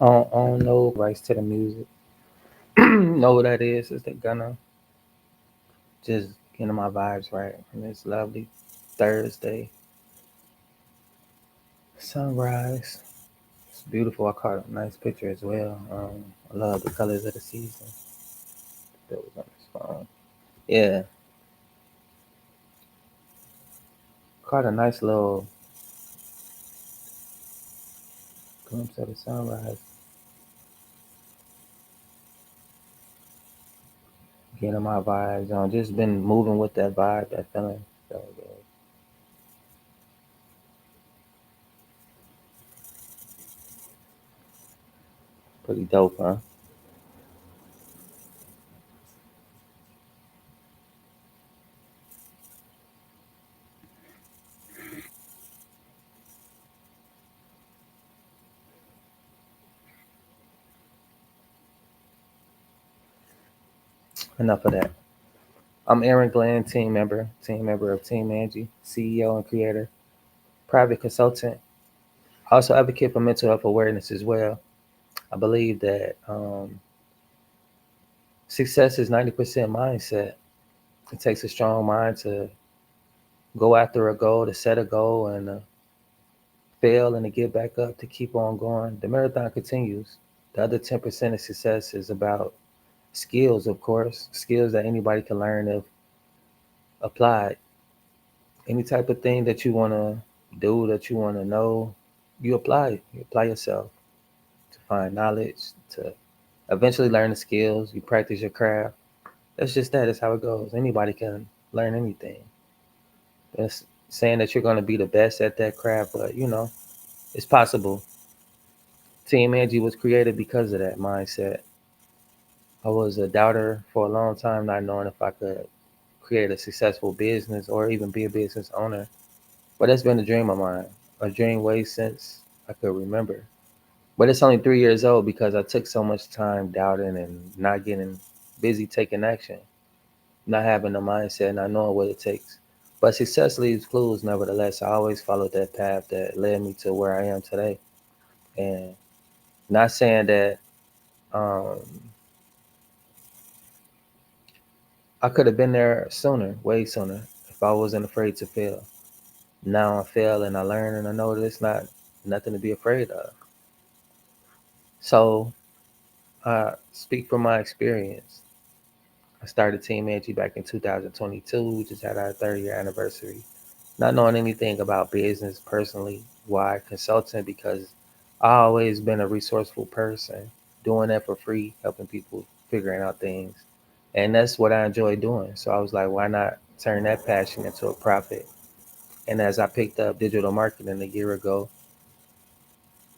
I don't know rights to the music. Know what that is? It's the Gunna. Just getting my vibes right on this lovely Thursday sunrise. It's beautiful. I caught a nice picture as well. I love the colors of the season. That was on this phone. Yeah, caught a nice little glimpse of the sunrise. Getting my vibes on. Just been moving with that vibe, that feeling. So pretty dope, huh? Enough of that. I'm Aaron Glenn, team member of Team Angie, CEO and creator, private consultant, also advocate for mental health awareness as well. I believe that success is 90% mindset. It takes a strong mind to go after a goal, to set a goal, and fail and to get back up, to keep on going. The marathon continues. The other 10% of success is about skills, of course, skills that anybody can learn if applied. Any type of thing that you want to do, that you want to know, you apply it. You apply yourself to find knowledge, to eventually learn the skills. You practice your craft. That's just that. That's how it goes. Anybody can learn anything. That's saying that you're going to be the best at that craft, but it's possible. Team Angie was created because of that mindset. I was a doubter for a long time, not knowing if I could create a successful business or even be a business owner. But that's been a dream of mine, a dream way since I could remember. But it's only 3 years old because I took so much time doubting and not getting busy taking action, not having the mindset, not knowing what it takes. But success leaves clues, nevertheless. I always followed that path that led me to where I am today. And not saying that um, I could have been there sooner, way sooner, if I wasn't afraid to fail. Now I fail and I learn and I know that it's not nothing to be afraid of. So I speak from my experience. I started Team Angie back in 2022. We just had our 30-year anniversary. Not knowing anything about business personally. Why consulting? Because I always been a resourceful person, doing that for free, helping people figuring out things. And that's what I enjoy doing. So I was like, why not turn that passion into a profit? And as I picked up digital marketing a year ago,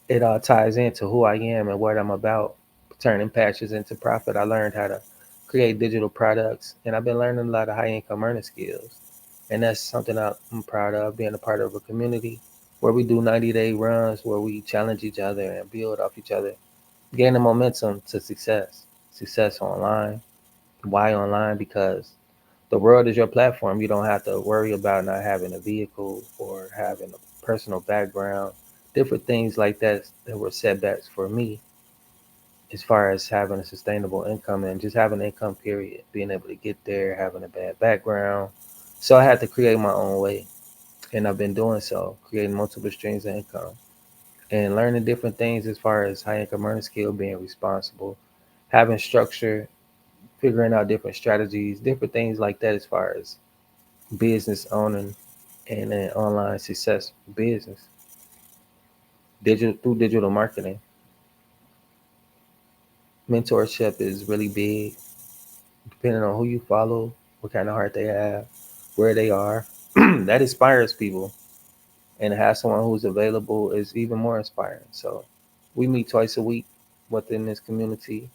it all ties into who I am and what I'm about, turning passions into profit. I learned how to create digital products, and I've been learning a lot of high income earning skills. And that's something I'm proud of, being a part of a community where we do 90-day runs, where we challenge each other and build off each other, gaining momentum to success. Success online. Why online? Because the world is your platform. You don't have to worry about not having a vehicle or having a personal background, different things like that that were setbacks for me as far as having a sustainable income and just having an income period, being able to get there, having a bad background. So I had to create my own way. And I've been doing so, creating multiple streams of income and learning different things as far as high income earning skill, being responsible, having structure, figuring out different strategies, different things like that as far as business owning and an online success business. Digital through digital marketing. Mentorship is really big, depending on who you follow, what kind of heart they have, where they are. That inspires people. And to have someone who's available is even more inspiring. So we meet twice a week within this community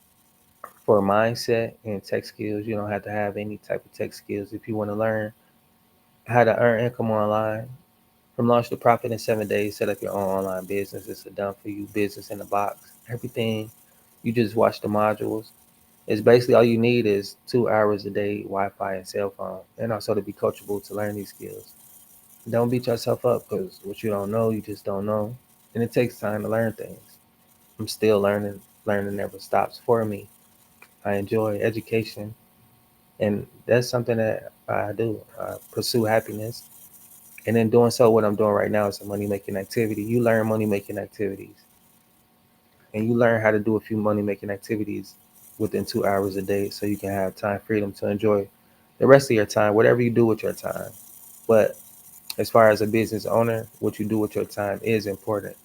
for mindset and tech skills. You don't have to have any type of tech skills if you want to learn how to earn income online. From launch to profit in 7 days, set up your own online business. It's a done for you business in the box. Everything. You just watch the modules. It's basically all you need is 2 hours a day, Wi-Fi and cell phone, and also to be coachable to learn these skills. Don't beat yourself up because what you don't know, you just don't know, and it takes time to learn things. I'm still learning. Learning never stops for me. I enjoy education, and that's something that I do. I pursue happiness, and in doing so, what I'm doing right now is a money making activity. You learn money making activities, and you learn how to do a few money making activities within 2 hours a day, so you can have time freedom to enjoy the rest of your time, whatever you do with your time. But as far as a business owner, what you do with your time is important.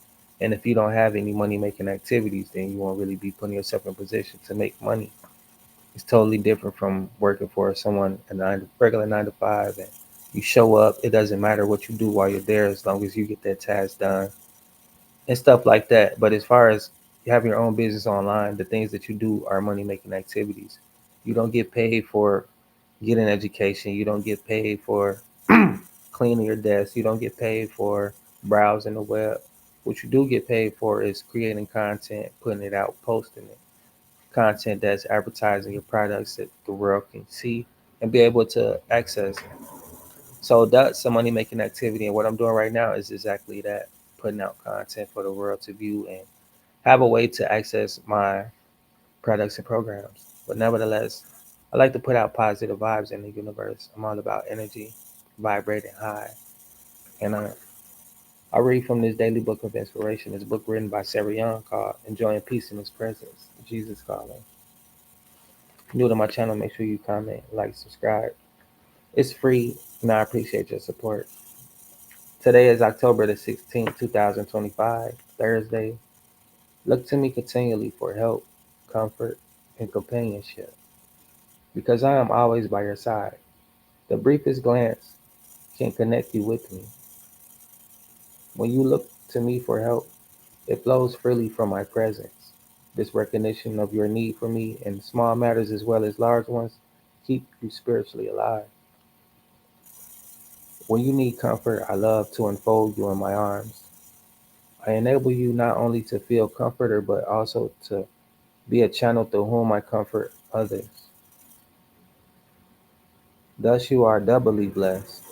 And if you don't have any money making activities, then you won't really be putting yourself in position to make money. It's totally different from working for someone a regular 9 to 5, and you show up. It doesn't matter what you do while you're there, as long as you get that task done and stuff like that. But as far as having your own business online, the things that you do are money making activities. You don't get paid for getting education. You don't get paid for cleaning your desk. You don't get paid for browsing the web. What you do get paid for is creating content, putting it out, posting it. Content that's advertising your products that the world can see and be able to access. So that's a money making activity. And what I'm doing right now is exactly that, putting out content for the world to view and have a way to access my products and programs. But nevertheless, I like to put out positive vibes in the universe. I'm all about energy, vibrating high. And I read from this daily book of inspiration, this book written by Sarah Young called Enjoying Peace in His Presence, Jesus Calling. If you're new to my channel, make sure you comment, like, subscribe. It's free, and I appreciate your support. Today is October the 16th, 2025, Thursday. Look to me continually for help, comfort, and companionship, because I am always by your side. The briefest glance can connect you with me. When you look to me for help, it flows freely from my presence. This recognition of your need for me in small matters as well as large ones keep you spiritually alive. When you need comfort, I love to unfold you in my arms. I enable you not only to feel comforted, but also to be a channel through whom I comfort others. Thus, you are doubly blessed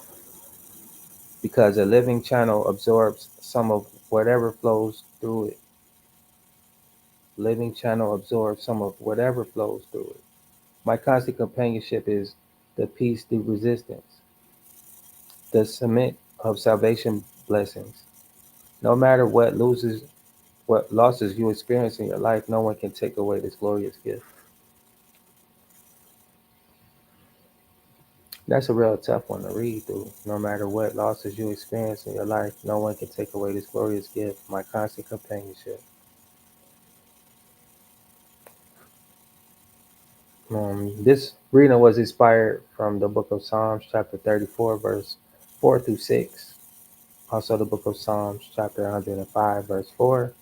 because a living channel absorbs some of whatever flows through it. Living channel absorbs some of whatever flows through it. My constant companionship is the peace through resistance, the cement of salvation blessings. No matter what losses you experience in your life, no one can take away this glorious gift. That's a real tough one to read through. No matter what losses you experience in your life, no one can take away this glorious gift, my constant companionship. This reading was inspired from the book of Psalms, chapter 34, verse 4 through 6. Also, the book of Psalms, chapter 105, verse 4.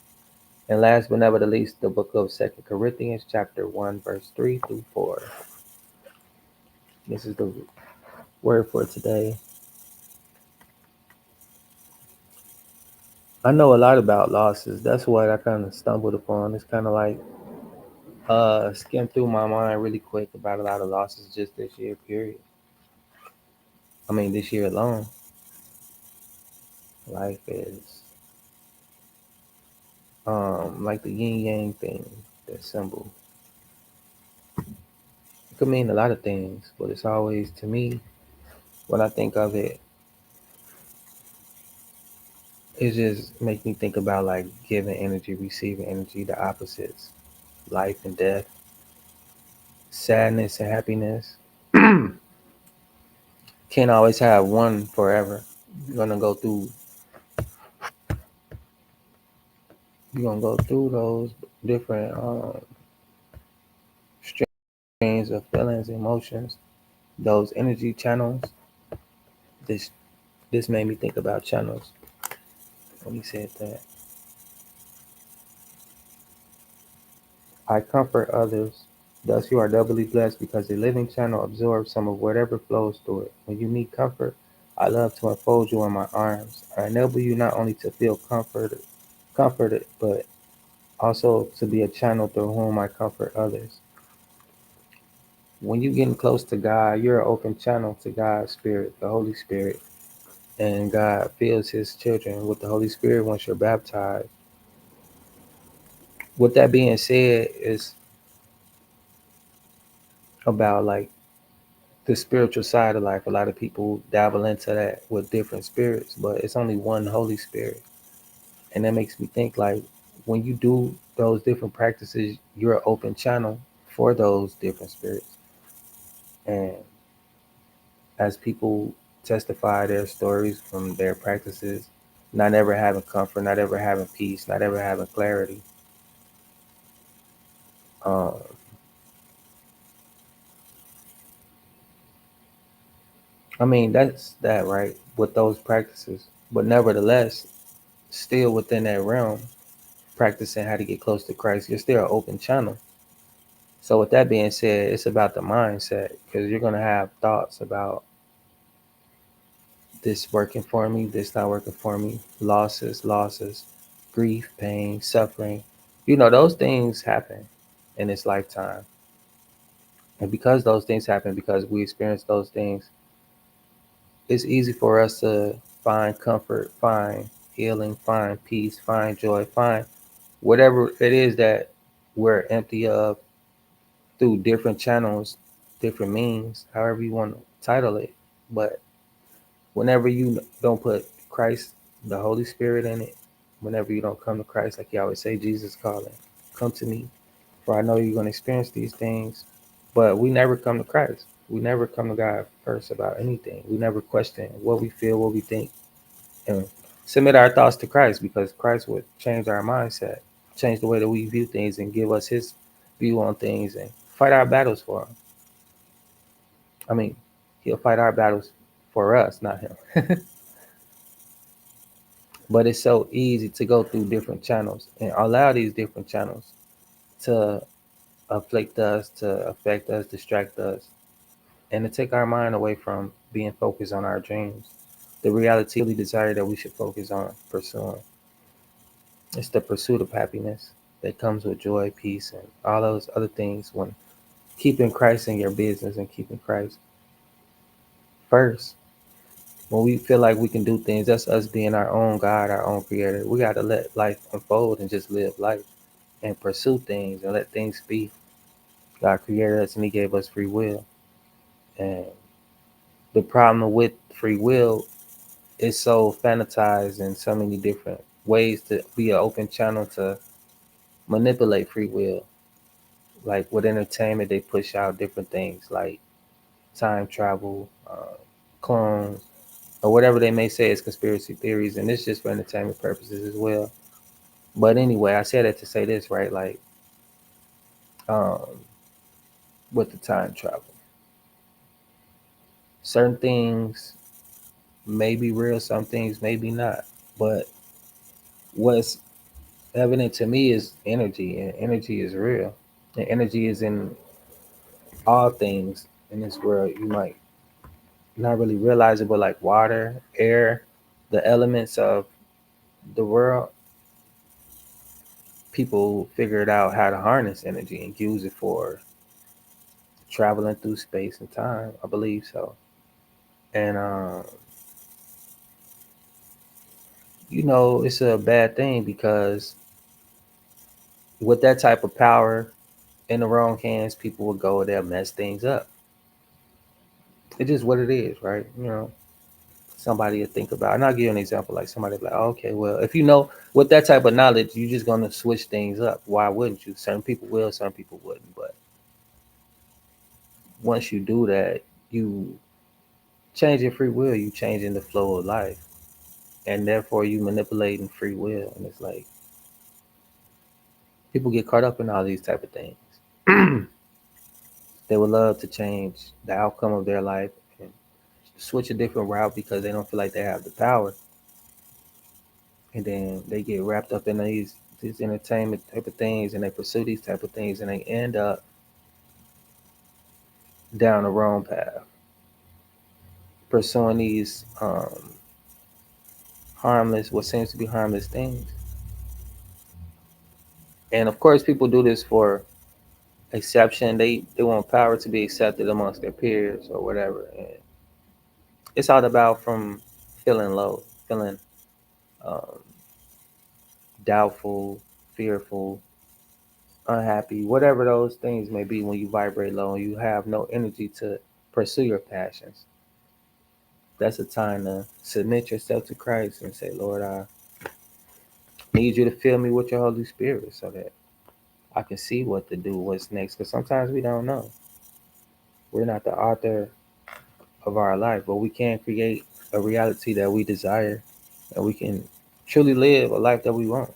And last but never the least, the book of 2 Corinthians, chapter 1, verse 3 through 4. This is the word for today. I know a lot about losses. That's what I kind of stumbled upon. It's kind of like skimmed through my mind really quick about a lot of losses just this year, period. I mean, this year alone. Life is like the yin yang thing, that symbol. It could mean a lot of things, but it's always, to me, when I think of it, it just makes me think about like giving energy, receiving energy, the opposites, life and death, sadness and happiness. Can't always have one forever. You're gonna go through. You're gonna go through those different streams of feelings, emotions, those energy channels. This this made me think about channels when he said that. I comfort others. Thus, you are doubly blessed because the living channel absorbs some of whatever flows through it. When you need comfort, I love to unfold you in my arms. I enable you not only to feel comforted, but also to be a channel through whom I comfort others. When you're getting close to God, you're an open channel to God's Spirit, the Holy Spirit. And God fills His children with the Holy Spirit once you're baptized. With that being said, is about like the spiritual side of life. A lot of people dabble into that with different spirits, but it's only one Holy Spirit. And that makes me think like when you do those different practices, you're an open channel for those different spirits. And as people testify their stories from their practices, not ever having comfort, not ever having peace, not ever having clarity. Um, I mean, that's that, right? With those practices. But nevertheless, still within that realm, practicing how to get close to Christ, you're still an open channel. So, with that being said, it's about the mindset because you're going to have thoughts about this working for me, this not working for me, losses, grief, pain, suffering. Those things happen in this lifetime. And because those things happen, because we experience those things, it's easy for us to find comfort, find healing, find peace, find joy, find whatever it is that we're empty of through different channels, different means, however you want to title it. But whenever you don't put Christ, the Holy Spirit in it, whenever you don't come to Christ, like you always say, Jesus calling, come to me, for I know you're going to experience these things. But we never come to Christ. We never come to God first about anything. We never question what we feel, what we think, and submit our thoughts to Christ because Christ would change our mindset, change the way that we view things, and give us His view on things and fight our battles for Him. I mean, He'll fight our battles for us, not Him. But it's so easy to go through different channels and allow these different channels to afflict us, to affect us, distract us, and to take our mind away from being focused on our dreams. The reality desire that we should focus on pursuing. It's the pursuit of happiness that comes with joy, peace, and all those other things when keeping Christ in your business and keeping Christ first. When we feel like we can do things, that's us being our own God, our own creator. We got to let life unfold and just live life and pursue things and let things be. God created us and He gave us free will. And the problem with free will is so fanatized in so many different ways to be an open channel to manipulate free will. Like with entertainment, they push out different things like time travel, clones, or whatever they may say is conspiracy theories. And it's just for entertainment purposes as well. But anyway, I said that to say this, right? Like um, with the time travel, certain things may be real, some things maybe not. But what's evident to me is energy, and energy is real. And energy is in all things in this world. You might not really realize it, but like water, air, the elements of the world, people figured out how to harness energy and use it for traveling through space and time. I believe so. And it's a bad thing because with that type of power in the wrong hands, people will go there and mess things up. It's just what it is, right? Somebody to think about. And I'll give you an example. Like somebody like, okay, well, if you know with that type of knowledge, you're just gonna switch things up. Why wouldn't you? Certain people will, some people wouldn't. But once you do that, you changing free will, you changing the flow of life. And therefore you manipulating free will. And it's like people get caught up in all these type of things. They would love to change the outcome of their life and switch a different route because they don't feel like they have the power. And then they get wrapped up in these entertainment type of things and they pursue these type of things and they end up down the wrong path pursuing these harmless what seems to be harmless things. And of course people do this for exception. They want power to be accepted amongst their peers or whatever. And it's all about from feeling low, feeling um, doubtful, fearful, unhappy, whatever those things may be. When you vibrate low and you have no energy to pursue your passions, that's a time to submit yourself to Christ and say, Lord, I need you to fill me with your Holy Spirit so that I can see what to do, what's next. Because sometimes we don't know. We're not the author of our life, but we can create a reality that we desire, and we can truly live a life that we want.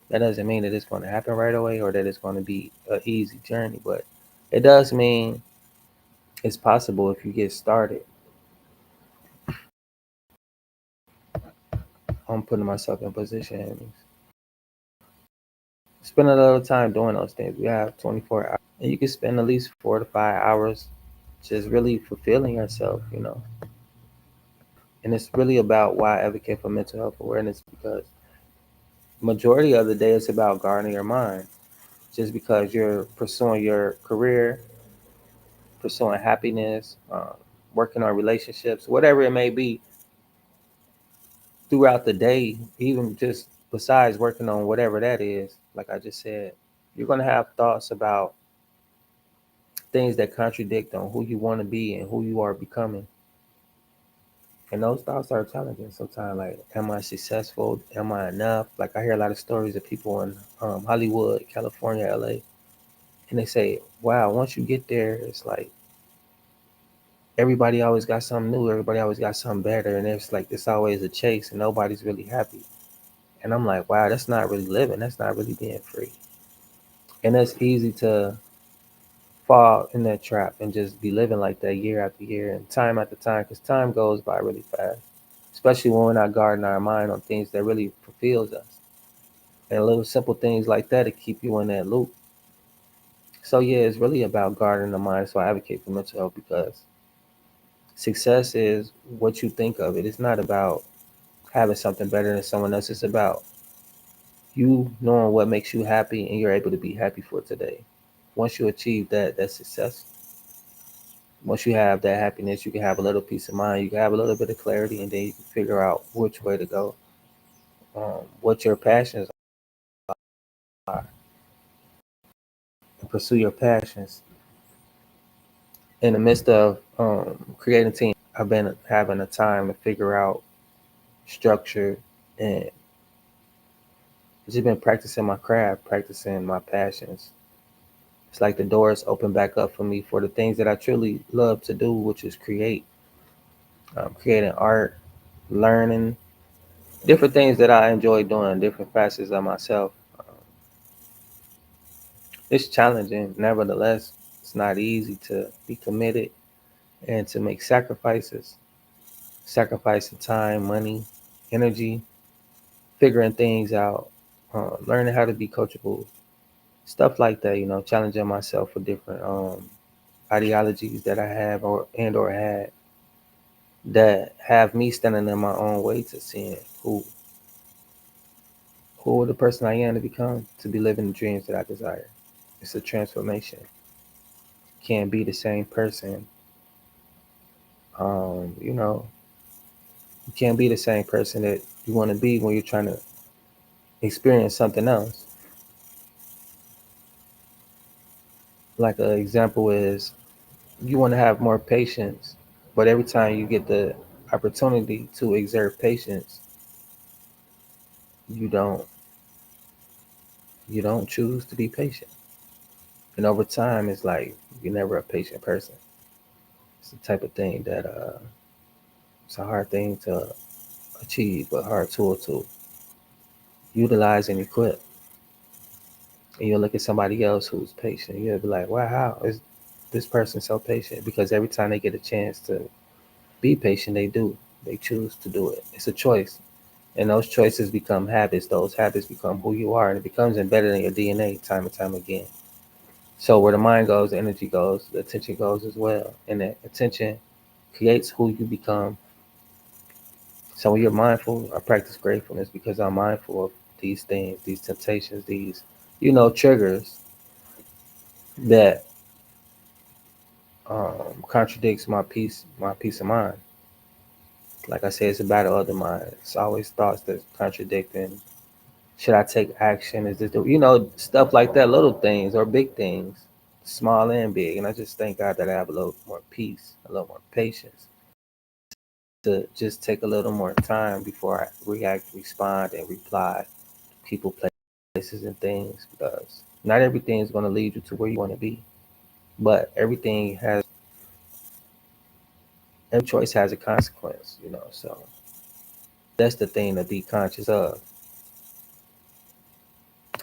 That doesn't mean that it's going to happen right away or that it's going to be an easy journey, but it does mean it's possible if you get started. I'm putting myself in position. Spend a little time doing those things. We have 24 hours, and you can spend at least 4 to 5 hours just really fulfilling yourself. And it's really about why I advocate for mental health awareness, because majority of the day it's about guarding your mind. Just because you're pursuing your career, pursuing happiness, working on relationships, whatever it may be, throughout the day, even just besides working on whatever that is, like I just said, you're going to have thoughts about things that contradict on who you want to be and who you are becoming. And those thoughts are challenging sometimes. Like, am I successful? Am I enough? Like, I hear a lot of stories of people in Hollywood, California, LA, and they say, wow, once you get there, it's like everybody always got something new. Everybody always got something better. And it's like, it's always a chase and nobody's really happy. And I'm like, wow, that's not really living. That's not really being free. And it's easy to fall in that trap and just be living like that year after year and time after time, because time goes by really fast, especially when we're not guarding our mind on things that really fulfills us. And little simple things like that to keep you in that loop. So yeah, it's really about guarding the mind. So I advocate for mental health because success is what you think of it. It's not about having something better than someone else. It's about you knowing what makes you happy and you're able to be happy for today. Once you achieve that, that's success. Once you have that happiness, you can have a little peace of mind. You can have a little bit of clarity, and then you can figure out which way to go, what your passions are, and pursue your passions. In the midst of creating team, I've been having a time to figure out structure, and just been practicing my craft, practicing my passions. It's like the doors open back up for me for the things that I truly love to do, which is creating art, learning, different things that I enjoy doing, different facets of myself. It's challenging, nevertheless. It's not easy to be committed and to make sacrifices, sacrificing time, money, energy, figuring things out, learning how to be coachable, stuff like that. Challenging myself for different ideologies that I have or had that have me standing in my own way to seeing who the person I am to become, to be living the dreams that I desire. It's a transformation. Can't be the same person. You know, you can't be the same person that you want to be when you're trying to experience something else. Like an example is you want to have more patience, but every time you get the opportunity to exert patience, you don't you don't choose to be patient. And over time, it's like you're never a patient person. It's the type of thing that it's a hard thing to achieve, but hard tool to utilize and equip. And you'll look at somebody else who's patient. You'll be like, wow, how is this person so patient? Because every time they get a chance to be patient, they do. They choose to do it. It's a choice. And those choices become habits. Those habits become who you are. And it becomes embedded in your DNA time and time again. So where the mind goes, the energy goes, the attention goes as well. And the attention creates who you become. So when you're mindful, I practice gratefulness because I'm mindful of these things, these temptations, these, triggers that contradicts my peace of mind. Like I said, it's a battle of the mind. It's always thoughts that's contradicting Should I take action? Is this stuff like that, little things or big things, small and big. And I just thank God that I have a little more peace, a little more patience to just take a little more time before I react, respond, and reply people, places, and things, because not everything is going to lead you to where you want to be, but every choice has a consequence. So that's the thing to be conscious of.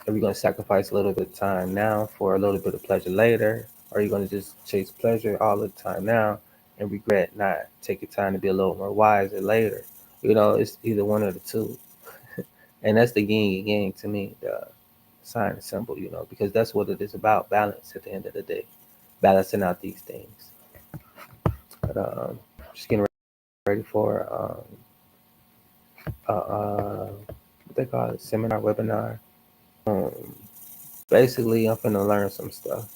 Are you going to sacrifice a little bit of time now for a little bit of pleasure later? Or are you going to just chase pleasure all the time now and regret not taking time to be a little more wiser later? It's either one or the two. And that's the yin and yang to me, the sign and symbol, because that's what it is about, balance at the end of the day, balancing out these things. But just getting ready for what they call it, seminar, webinar. Um, Basically, I'm finna learn some stuff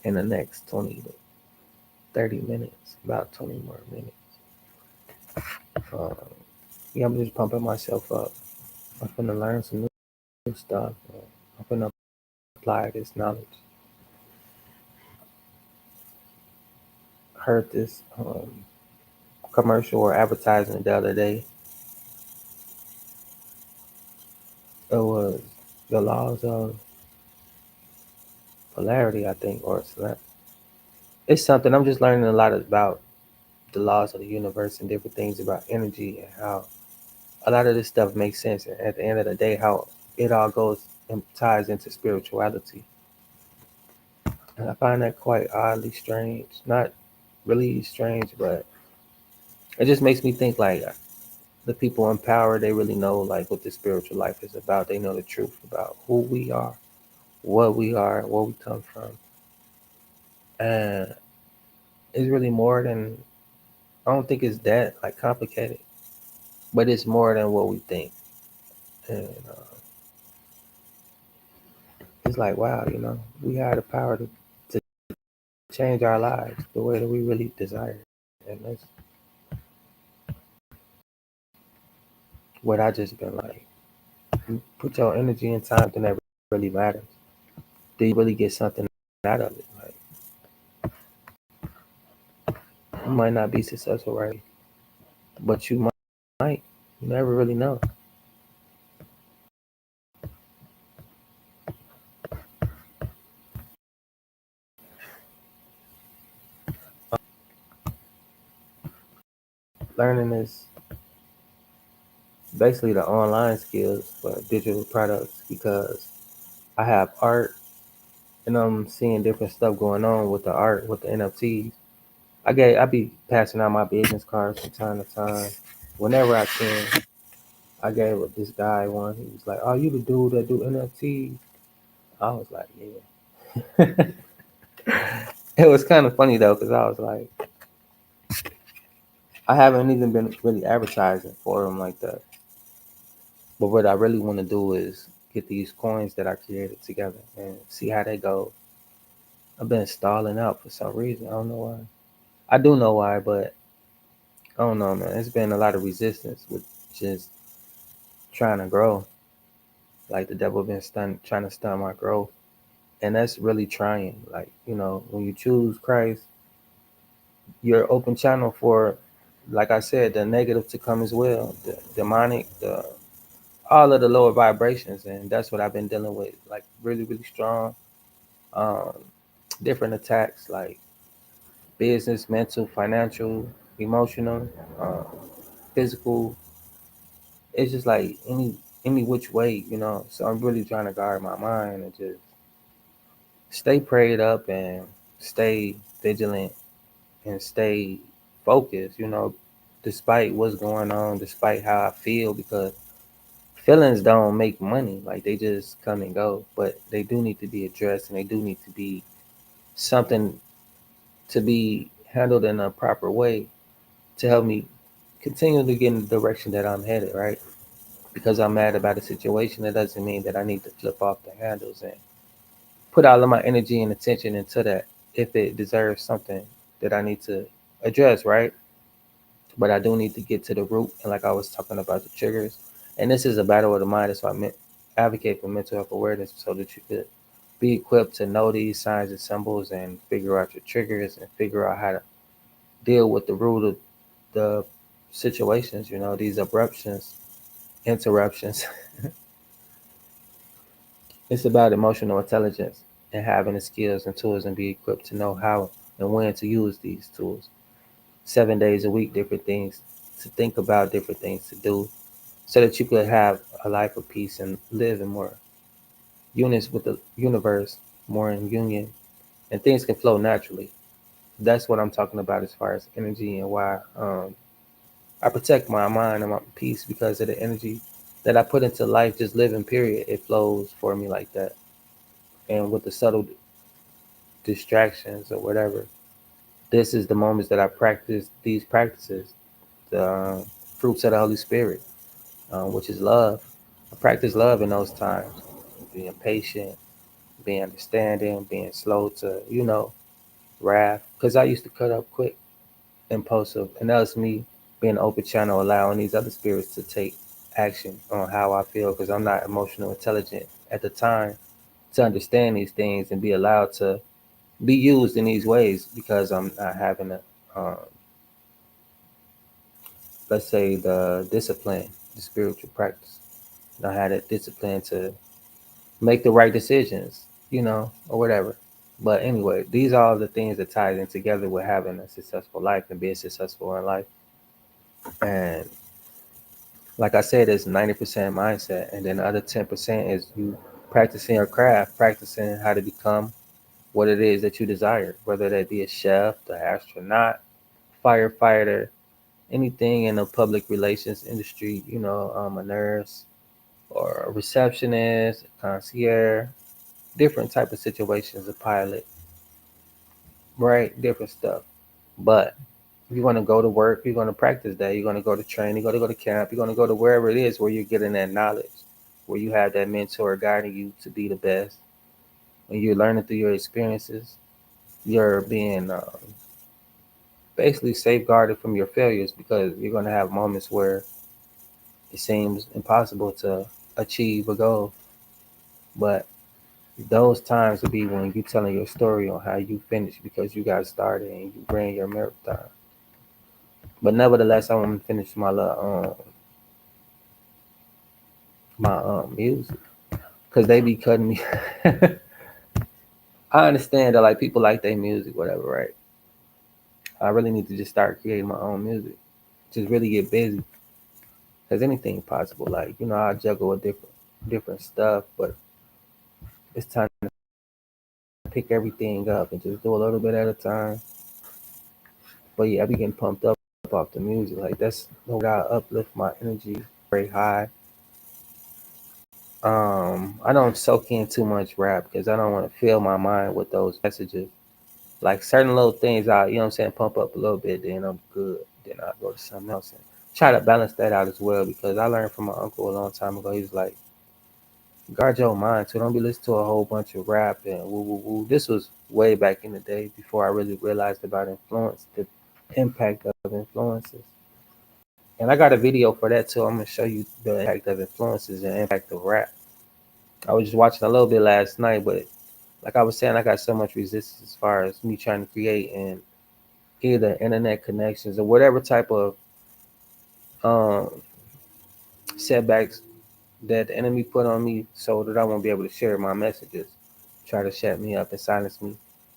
in the next 20 to 30 minutes, about 20 more minutes. Um, yeah, I'm just pumping myself up. I'm finna learn some new stuff. I'm finna apply this knowledge. Heard this commercial or advertisement the other day. It was the laws of polarity, I think, or it's something. I'm just learning a lot about the laws of the universe and different things about energy and how a lot of this stuff makes sense. And at the end of the day, how it all goes and ties into spirituality. And I find that quite oddly strange. Not really strange, but it just makes me think like the people in power, they really know like what the spiritual life is about. They know the truth about who we are, where we come from. And it's really more than, I don't think it's that like complicated, but it's more than what we think. And it's like, wow, we have the power to change our lives the way that we really desire. And that's what I just been like. You put your energy and time to that really matters. Do you really get something out of it? Like, you might not be successful right, but you might. You never really know. Learning is basically the online skills for digital products because I have art and I'm seeing different stuff going on with the art with the NFTs. I be passing out my business cards from time to time whenever I can. I gave this guy one. He was like, "Oh, you the dude that do NFTs?" I was like, "Yeah." It was kind of funny though, because I was like, I haven't even been really advertising for him like that. But what I really want to do is get these coins that I created together and see how they go. I've been stalling out for some reason. I don't know why. I do know why, but I don't know, man. It's been a lot of resistance with just trying to grow. Like the devil been trying to stun my growth, and that's really trying. Like when you choose Christ, you're open channel for, like I said, the negative to come as well, the demonic, the all of the lower vibrations, and that's what I've been dealing with. Like really, really strong, um, different attacks, like business, mental, financial, emotional, uh, physical. It's just like any which way. So I'm really trying to guard my mind and just stay prayed up and stay vigilant and stay focused, despite what's going on, despite how I feel, because feelings don't make money. Like they just come and go, but they do need to be addressed and they do need to be something to be handled in a proper way to help me continue to get in the direction that I'm headed, right? Because I'm mad about a situation, that doesn't mean that I need to flip off the handles and put all of my energy and attention into that if it deserves something that I need to address, right? But I do need to get to the root. And like I was talking about the triggers, And this is a battle of the mind. That's why advocate for mental health awareness so that you could be equipped to know these signs and symbols and figure out your triggers and figure out how to deal with the root of the situations, these abruptions, interruptions. It's about emotional intelligence and having the skills and tools and be equipped to know how and when to use these tools. 7 days a week, different things to think about, different things to do, so that you could have a life of peace and live in more units with the universe, more in union, and things can flow naturally. That's what I'm talking about as far as energy and why I protect my mind and my peace because of the energy that I put into life, just living, period. It flows for me like that. And with the subtle distractions or whatever, this is the moments that I practice these practices, the fruits of the Holy Spirit, which is love. I practice love in those times, being patient, being understanding, being slow to, wrath. Because I used to cut up quick, impulsive, and that was me being an open channel, allowing these other spirits to take action on how I feel. Because I'm not emotional intelligent at the time to understand these things and be allowed to be used in these ways because I'm not having let's say, the discipline, the spiritual practice. Not have that discipline to make the right decisions, or whatever. But anyway, these are all the things that ties in together with having a successful life and being successful in life. And like I said, it's 90% mindset, and then the other 10% is you practicing your craft, practicing how to become what it is that you desire, whether that be a chef, an astronaut, firefighter, anything in the public relations industry, a nurse or a receptionist, a concierge, different type of situations, a pilot, right? Different stuff. But you're going to go to work, you're going to practice that, you're going to go to training, you're going to go to camp, you're going to go to wherever it is where you're getting that knowledge, where you have that mentor guiding you to be the best. When you're learning through your experiences, you're being basically safeguarded from your failures because you're going to have moments where it seems impossible to achieve a goal. But those times will be when you're telling your story on how you finished because you got started and you ran your marathon. But nevertheless, I want to finish my music because they be cutting me. I understand that like people like their music, whatever, right? I really need to just start creating my own music. Just really get busy because anything possible. Like I juggle with different stuff, but it's time to pick everything up and just do a little bit at a time. But yeah, I be getting pumped up off the music. Like that's no way I uplift my energy very high. I don't soak in too much rap because I don't want to fill my mind with those messages. Like certain little things, I what I'm saying, pump up a little bit, then I'm good. Then I go to something else and try to balance that out as well because I learned from my uncle a long time ago. He was like, guard your mind too. Don't be listening to a whole bunch of rap and woo woo woo. This was way back in the day before I really realized about influence, the impact of influences. And I got a video for that too. I'm gonna show you the impact of influences and impact of rap. I was just watching a little bit last night, but like I was saying, I got so much resistance as far as me trying to create and either internet connections or whatever type of um, setbacks that the enemy put on me so that I won't be able to share my messages, try to shut me up and silence me.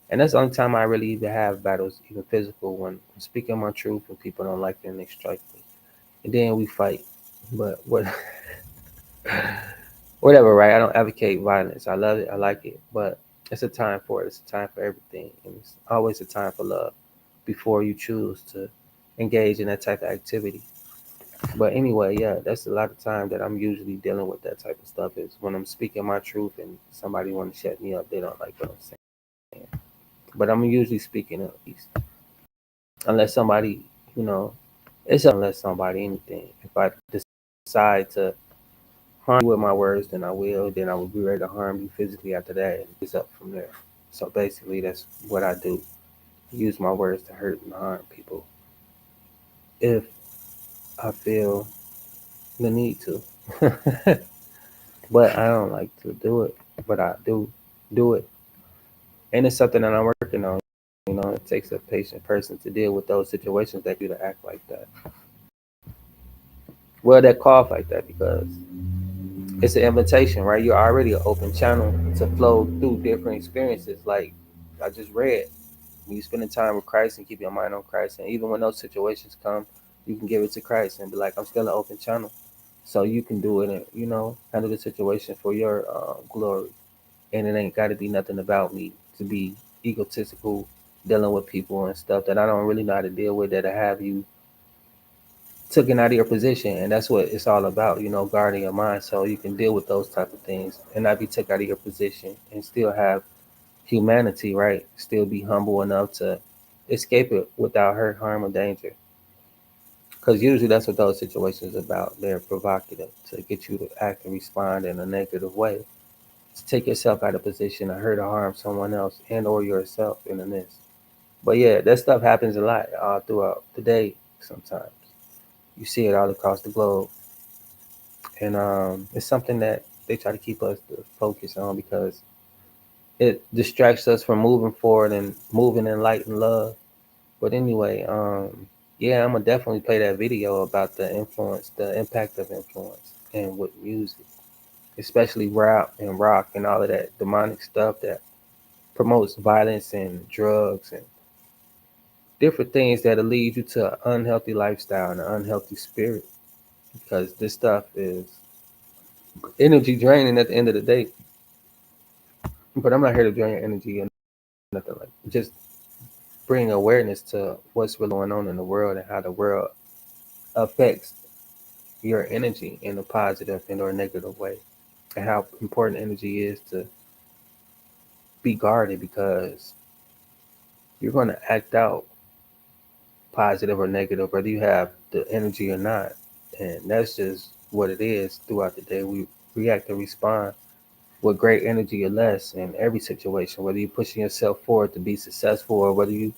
And that's the only time I really even have battles, even physical, when I'm speaking my truth and people don't like it and they strike me. And then we fight. But what whatever, right? I don't advocate violence. I love it. I like it. But it's a time for it. It's a time for everything. And it's always a time for love before you choose to engage in that type of activity. But anyway, yeah, that's a lot of time that I'm usually dealing with that type of stuff is when I'm speaking my truth and somebody want to shut me up. They don't like what I'm saying. But I'm usually speaking at least. Unless somebody, you know, it's unless somebody anything. If I decide to harm you with my words, then I will. Then I will be ready to harm you physically after that. And it's up from there. So basically, that's what I do. Use my words to hurt and harm people if I feel the need to. But I don't like to do it. But I do it, and it's something that I'm working on. You know, it takes a patient person to deal with those situations that you to act like that. Well, that cough like that because it's an invitation, right? You're already an open channel to flow through different experiences. Like I just read, when you spending time with Christ and keep your mind on Christ, and even when those situations come, you can give it to Christ and be like, I'm still an open channel, so you can do it and handle the situation for your glory. And it ain't got to be nothing about me to be egotistical, dealing with people and stuff that I don't really know how to deal with, that I have you taken out of your position. And that's what it's all about, guarding your mind so you can deal with those type of things and not be taken out of your position and still have humanity, right? Still be humble enough to escape it without hurt, harm, or danger. Because usually that's what those situations are about. They're provocative to get you to act and respond in a negative way, to take yourself out of position to hurt or harm someone else and or yourself in the midst. But yeah, that stuff happens a lot throughout the day. Sometimes you see it all across the globe, and it's something that they try to keep us to focus on because it distracts us from moving forward and moving in light and love. But anyway, yeah, I'm gonna definitely play that video about the influence, the impact of influence, and with music, especially rap and rock and all of that demonic stuff that promotes violence and drugs and different things that'll lead you to an unhealthy lifestyle and an unhealthy spirit. Because this stuff is energy draining at the end of the day. But I'm not here to drain your energy or nothing like that. Just bring awareness to what's really going on in the world and how the world affects your energy in a positive and or negative way, and how important energy is to be guarded because you're going to act out positive or negative whether you have the energy or not, and that's just what it is. Throughout the day we react and respond with great energy or less in every situation, whether you're pushing yourself forward to be successful or whether you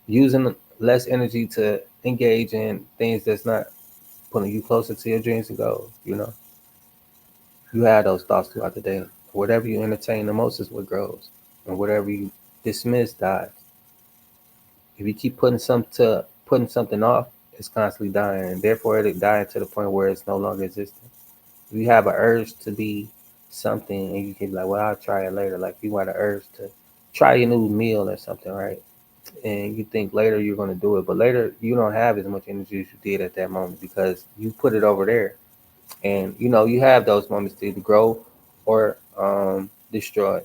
using less energy to engage in things that's not pulling you closer to your dreams and goals. You have those thoughts throughout the day. Whatever you entertain the most is what grows, and whatever you dismiss dies. If you keep putting something off, it's constantly dying, and therefore it'll die to the point where it's no longer existing. If you have an urge to be something, and you can be like, "Well, I'll try it later." Like you want an urge to try a new meal or something, right? And you think later you're going to do it, but later you don't have as much energy as you did at that moment because you put it over there. And you have those moments to either grow or destroy.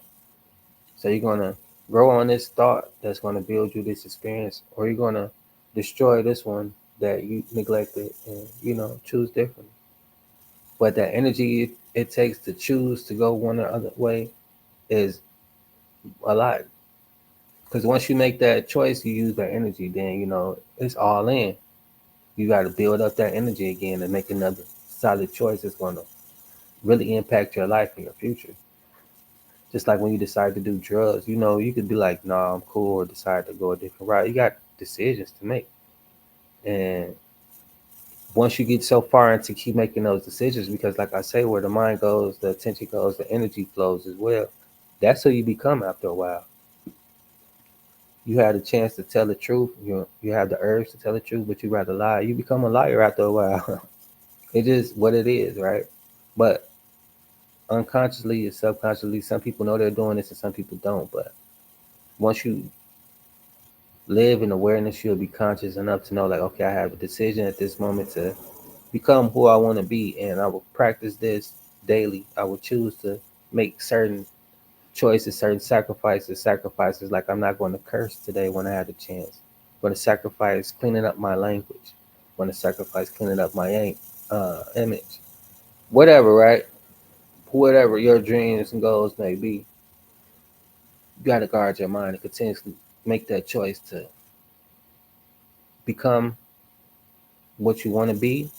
So you're gonna grow on this thought that's gonna build you this experience, or you're gonna destroy this one that you neglected and choose differently. But that energy it takes to choose to go one or other way is a lot. Because once you make that choice, you use that energy. Then it's all in. You got to build up that energy again and make another solid choice that's gonna really impact your life and your future. Just like when you decide to do drugs, you could be like, "Nah, I'm cool," or decide to go a different route. You got decisions to make, and once you get so far into keep making those decisions, because like I say, where the mind goes, the attention goes, the energy flows as well. That's who you become after a while. You had a chance to tell the truth. You have the urge to tell the truth, but you rather lie. You become a liar after a while. It is what it is, right? But unconsciously or subconsciously, some people know they're doing this and some people don't. But once you live in awareness, you'll be conscious enough to know, like, okay, I have a decision at this moment to become who I want to be, and I will practice this daily. I will choose to make certain choices, certain sacrifices. Like I'm not going to curse today when I have the chance. I'm going to sacrifice cleaning up my language. I'm going to sacrifice cleaning up my image. Whatever, right? Whatever your dreams and goals may be, you got to guard your mind and continuously make that choice to become what you want to be,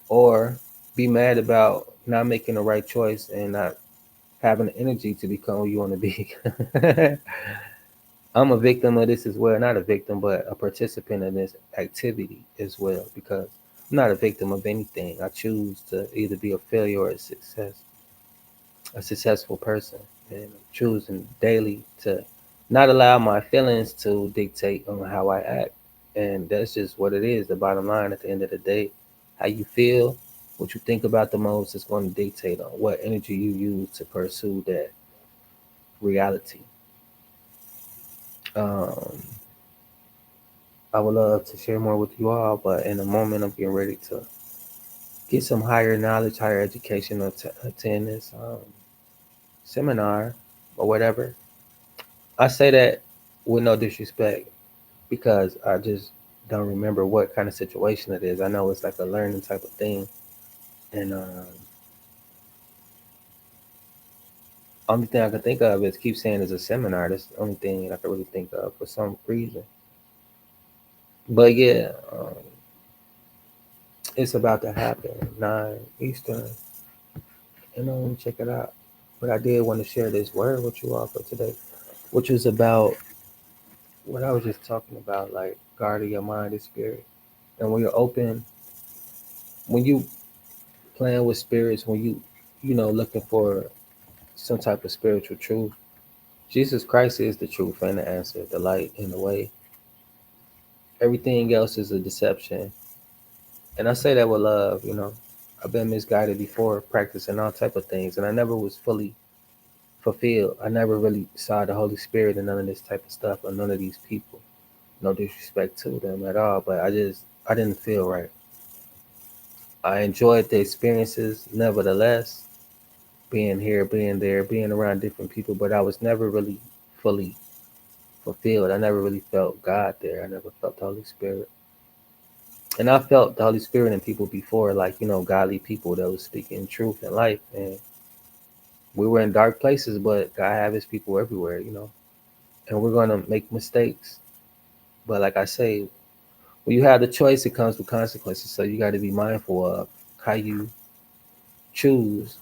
or be mad about not making the right choice and not having the energy to become who you want to be. I'm a victim of this as well. Not a victim, but a participant in this activity as well. Because I'm not a victim of anything. I choose to either be a failure or a successful person, and I'm choosing daily to not allow my feelings to dictate on how I act. And that's just what it is. The bottom line at the end of the day, how you feel, what you think about the most is going to dictate on what energy you use to pursue that reality. Um, I would love to share more with you all, but in a moment, I'm getting ready to get some higher knowledge, higher education, or attend this seminar or whatever. I say that with no disrespect because I just don't remember what kind of situation it is. I know it's like a learning type of thing, and only thing I can think of is keep saying is a seminar. That's the only thing I can really think of for some reason. But yeah, it's about to happen 9 Eastern, and check it out. But I did want to share this word with you all for today, which was about what I was just talking about, like guarding your mind and spirit. And when you're open, when you playing with spirits, when you looking for some type of spiritual truth, Jesus Christ is the truth and the answer, the light and the way. Everything else is a deception. And I say that with love. I've been misguided before, practicing all type of things, and I never was fully fulfilled. I never really saw the Holy Spirit and none of this type of stuff or none of these people. No disrespect to them at all, but I didn't feel right. I enjoyed the experiences, nevertheless, being here, being there, being around different people, but I was never really fully fulfilled. I never really felt God there. I never felt the Holy Spirit. And I felt the Holy Spirit in people before, like, godly people that was speaking truth and life. And we were in dark places, but God have his people everywhere. And we're going to make mistakes. But like I say, when you have the choice, it comes with consequences. So you got to be mindful of how you choose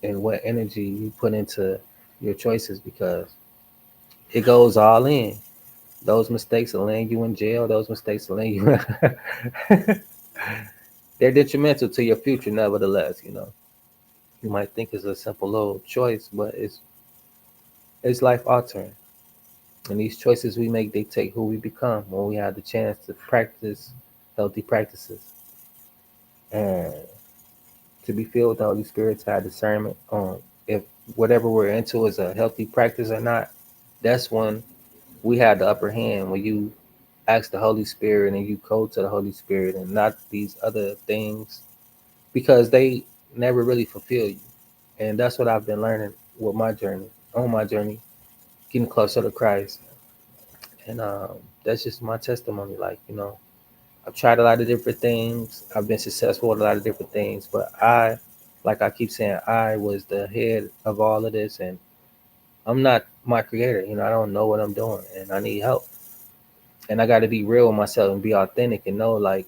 and what energy you put into your choices because it goes all in. Those mistakes will land you in jail. Those mistakes will land you. They're detrimental to your future, nevertheless. You might think it's a simple little choice, but it's life altering. And these choices we make dictate who we become when we have the chance to practice healthy practices and to be filled with the Holy Spirit to have discernment on if whatever we're into is a healthy practice or not. That's when we have the upper hand when you ask the Holy Spirit and you go to the Holy Spirit and not these other things because they never really fulfill you. And that's what I've been learning with my journey, on my journey, getting closer to Christ. And that's just my testimony. Like, I've tried a lot of different things. I've been successful with a lot of different things, but like I keep saying, I was the head of all of this, and I'm not my creator. I don't know what I'm doing, and I need help. And I got to be real with myself and be authentic and know, like,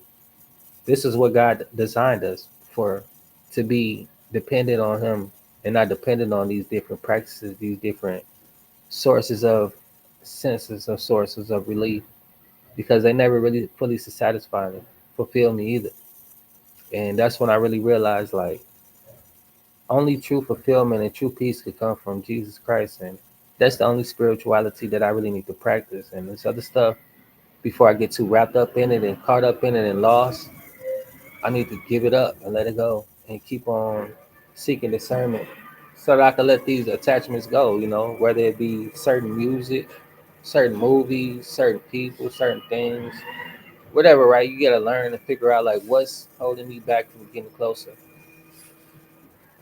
this is what God designed us for, to be dependent on Him and not dependent on these different practices, these different sources of senses of sources of relief, because they never really fully satisfy me, fulfill me either. And that's when I really realized, like, only true fulfillment and true peace could come from Jesus Christ. And that's the only spirituality that I really need to practice. And this other stuff, before I get too wrapped up in it and caught up in it and lost, I need to give it up and let it go and keep on seeking discernment so that I can let these attachments go, whether it be certain music, certain movies, certain people, certain things, whatever, right? You got to learn and figure out, like, what's holding me back from getting closer.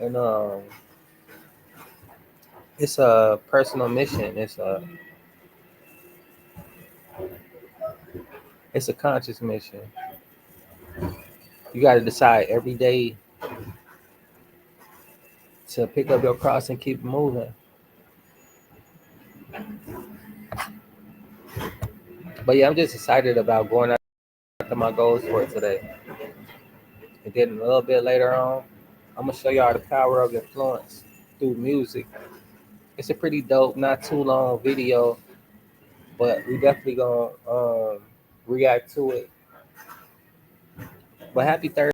And it's a personal mission. It's a conscious mission. You got to decide every day to pick up your cross and keep moving. But yeah, I'm just excited about going after my goals for today. And then a little bit later on, I'm gonna show y'all the power of influence through music. It's a pretty dope, not too long video, but we definitely gonna react to it But happy Thursday.